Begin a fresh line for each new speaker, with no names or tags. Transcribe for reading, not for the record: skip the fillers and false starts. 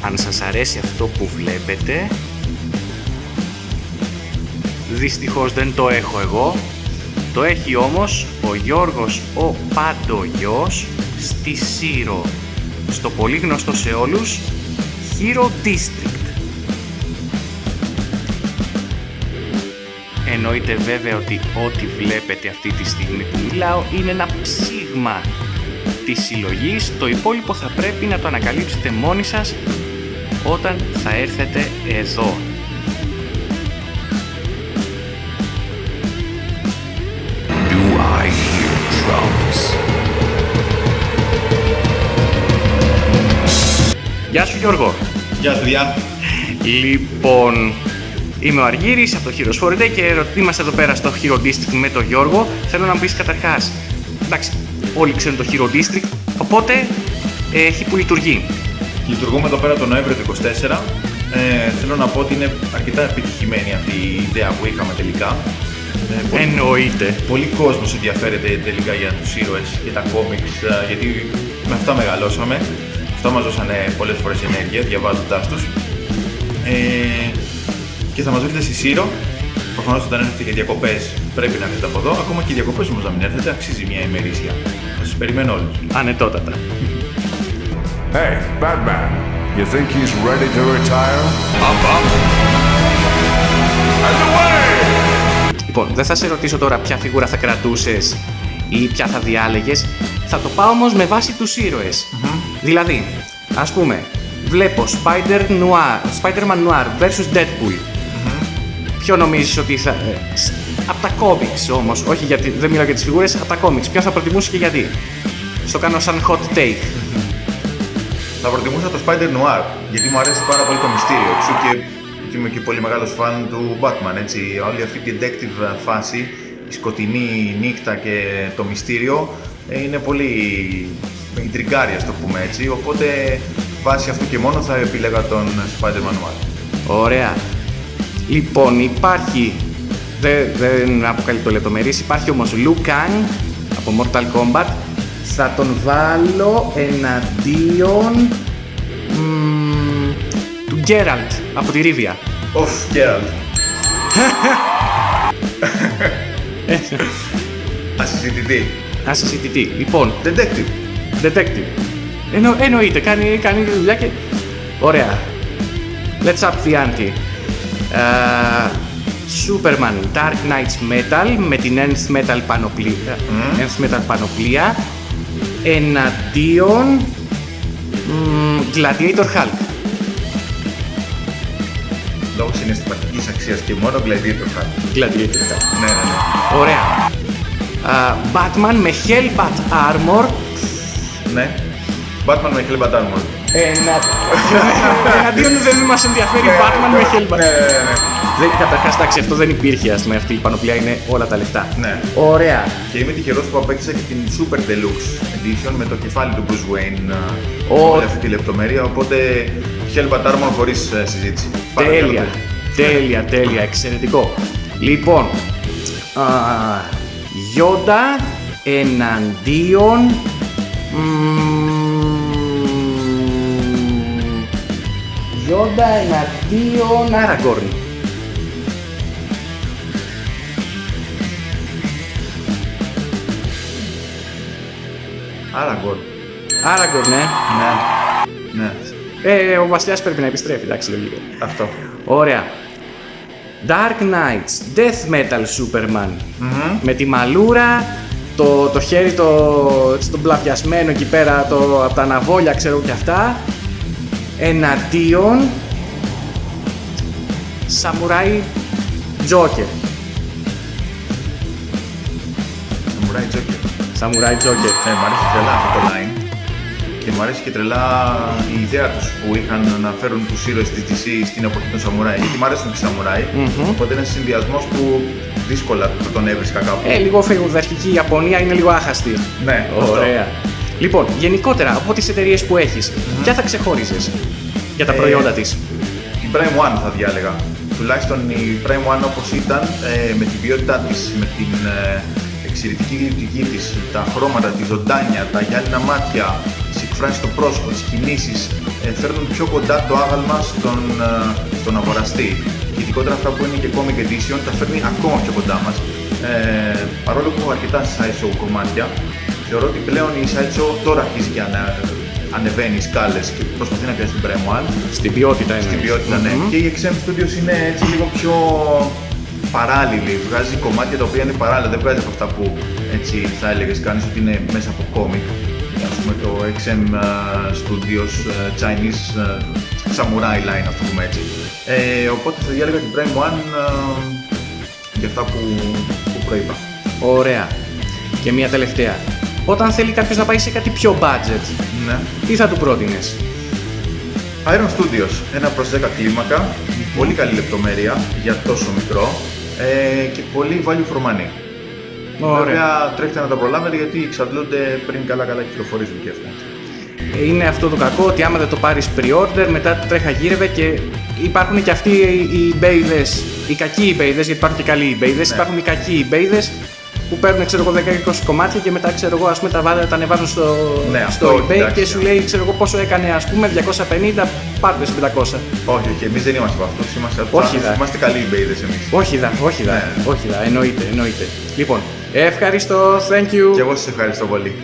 αν σας αρέσει αυτό που βλέπετε. Δυστυχώς δεν το έχω εγώ. Το έχει όμως ο Γιώργος ο Παντογιός στη Σύρο, στο πολύ γνωστό σε όλους Hero District. Εννοείται βέβαια ότι ό,τι βλέπετε αυτή τη στιγμή που μιλάω είναι ένα ψήγμα της συλλογής. Το υπόλοιπο θα πρέπει να το ανακαλύψετε μόνοι σας όταν θα έρθετε εδώ.
I hear drums.
Γεια σου Γιώργο.
Γεια σου Διά.
Λοιπόν, είμαι ο Αργύρης από το Heroes for a Day και είμαστε εδώ πέρα στο Hero District με τον Γιώργο. Θέλω να μου πεις καταρχάς, εντάξει, όλοι ξέρουν το Hero District, οπότε έχει που λειτουργεί.
Λειτουργούμε εδώ πέρα τον Νοέμβριο του 2024. Θέλω να πω ότι είναι αρκετά επιτυχημένη αυτή η ιδέα που είχαμε τελικά.
Εννοείται.
Πολλοί κόσμος ενδιαφέρεται τελικά για τους ήρωες και τα κόμιξ, γιατί με αυτά μεγαλώσαμε. Αυτά μας δώσανε πολλές φορές ενέργεια διαβάζοντάς τους. Και θα μας βρείτε στη Σύρο. Προφανώς όταν έρθετε για διακοπές πρέπει να έρθετε από εδώ. Ακόμα και οι διακοπές όμως να μην έρθετε, αξίζει μια ημερήσια. Θα σας περιμένω όλους.
Ανετότατα.
Hey, Batman. You think he's ready to retire? Up, up. And away!
Λοιπόν, δεν θα σε ρωτήσω τώρα ποια φιγούρα θα κρατούσες ή ποια θα διάλεγες. Θα το πάω όμως με βάση τους ήρωες. Δηλαδή, ας πούμε, βλέπω Spider-Man Noir vs Deadpool. Ποιο νομίζεις ότι θα... από τα κόμιξ όμως, όχι γιατί δεν μιλάω για τις φιγούρες, από τα κόμιξ. Ποιο θα προτιμούσες και γιατί? Στο κάνω σαν hot take.
Θα προτιμούσα το Spider-Noir, γιατί μου αρέσει πάρα πολύ το μυστήριο. Εξού και είμαι και πολύ μεγάλος φαν του Batman, έτσι. Όλη αυτή η detective φάση, η σκοτεινή νύχτα και το μυστήριο είναι πολύ ιντριγκάρι, ας το πούμε έτσι. Οπότε βάσει αυτού και μόνο θα επιλέγα τον Spider-Man Noir.
Ωραία. Λοιπόν, υπάρχει, δεν αποκαλύπτω λεπτομερείς, υπάρχει όμως Liu Kang από Mortal Kombat. Θα τον βάλω εναντίον του Geralt από τη Rivia.
Geralt.
Ασυσυντητή. Λοιπόν,
Detective.
εννοείται, κάνει δουλειά και... Ωραία. Let's up the ante. Superman Dark Knights Metal με την Nth Metal πανοπλία εναντίον Gladiator Hulk.
Λόγω συναισθηματικής αξίας και μόνο Gladiator Hulk. Ναι.
Ωραία. Batman με Hellbat Armor.
Ναι. Batman με Hellbat Armor.
Εναντίον δεν μας ενδιαφέρει Batman με Hellbat.
Ναι.
Καταρχάς, εντάξει, αυτό δεν υπήρχε, ας πούμε, αυτή η πανοπλία είναι όλα τα λεφτά.
Ναι.
Ωραία.
Και είμαι τυχερός που απέκτησα και την Super Deluxe Edition με το κεφάλι του Bruce Wayne. Όλη αυτή τη λεπτομέρεια, οπότε Hellbat Armor χωρίς συζήτηση.
Τέλεια, εξαιρετικό. Λοιπόν, Yoda εναντίον Aragorn. Aragorn,
ναι.
Ο βασιλιάς πρέπει να επιστρέφει, εντάξει, λογικό.
Αυτό.
Ωραία. Dark Knights, Death Metal Superman. Με τη μαλούρα, το χέρι το μπλαβιασμένο εκεί πέρα από τα αναβόλια, ξέρω και αυτά. Εναντίον Samurai Joker. Samurai Joker.
Μ' αρέσει τρελά αυτό το line. Και μου αρέσει και τρελά η ιδέα τους που είχαν να φέρουν τους ήρωες της DC στην εποχή των Σαμουράι. Γιατί μου αρέσουν και οι Σαμουράι, οπότε είναι ένας συνδυασμός που δύσκολα τον έβρισκα κάπου.
Λίγο φεουδαρχική Ιαπωνία, είναι λίγο άχαστη.
Ναι,
ωραία. Λοιπόν, γενικότερα από τις εταιρείες που έχεις, ποια θα ξεχώριζες για τα προϊόντα της?
Η Prime One θα διάλεγα. Τουλάχιστον η Prime One όπως ήταν, με την ποιότητά της, με την εξαιρετική γλυπτική της, τα χρώματα, τη ζωντάνια, τα γυάλινα μάτια, τις εκφράσεις στο πρόσωπο, τις κινήσεις, φέρνουν πιο κοντά το άγαλμα στον αγοραστή. Και ειδικότερα αυτά που είναι και comic edition τα φέρνει ακόμα πιο κοντά μας. Παρόλο που έχω αρκετά sideshow κομμάτια, θεωρώ ότι πλέον η sideshow τώρα αρχίζει και ανεβαίνει σκάλες και προσπαθεί να πιάσει την Prime One.
Στην ποιότητα είναι.
Στην ποιότητα, ναι. Και η XM Studios είναι έτσι λίγο πιο παράλληλη. Βγάζει κομμάτια τα οποία είναι παράλληλα. Δεν βγάζει από αυτά που έτσι θα έλεγες κανείς ότι είναι μέσα από κόμικ. Ας πούμε το XM Studios Chinese Samurai Line, ας το πούμε έτσι. Οπότε θα διάλεγα την Prime One για αυτά που προείπα.
Ωραία. Και μια τελευταία. Όταν θέλει κάποιος να πάει σε κάτι πιο budget,
Ναι.
τι θα του πρότεινες?
Iron Studios, 1 προς 10 κλίμακα, πολύ καλή λεπτομέρεια για τόσο μικρό και πολύ value for money.
Ωραία.
Βέβαια τρέχετε να τα προλάβετε γιατί εξαντλούνται πριν καλά κυκλοφορίζουν και αυτά.
Είναι αυτό το κακό ότι άμα δεν το πάρεις pre-order, μετά τρέχα γύρευε και υπάρχουν και αυτοί οι eBayδες, οι κακοί eBayδες, γιατί υπάρχουν και καλοί eBayδες,
Ναι.
υπάρχουν οι κακοί eBayδες που παίρνουν 10-20 κομμάτια και μετά ας πούμε, τα ανεβάζουν
Ναι,
στο
αυτό,
eBay
εντάξει,
και σου
ναι.
λέει πόσο έκανε, ας πούμε 250, πάρτε σε 500.
Όχι, εμείς δεν είμαστε από αυτούς,
Όχι,
είμαστε καλοί eBayδες εμείς.
Όχι δα, εννοείται. Λοιπόν, ευχαριστώ, thank you.
Και εγώ σας ευχαριστώ πολύ.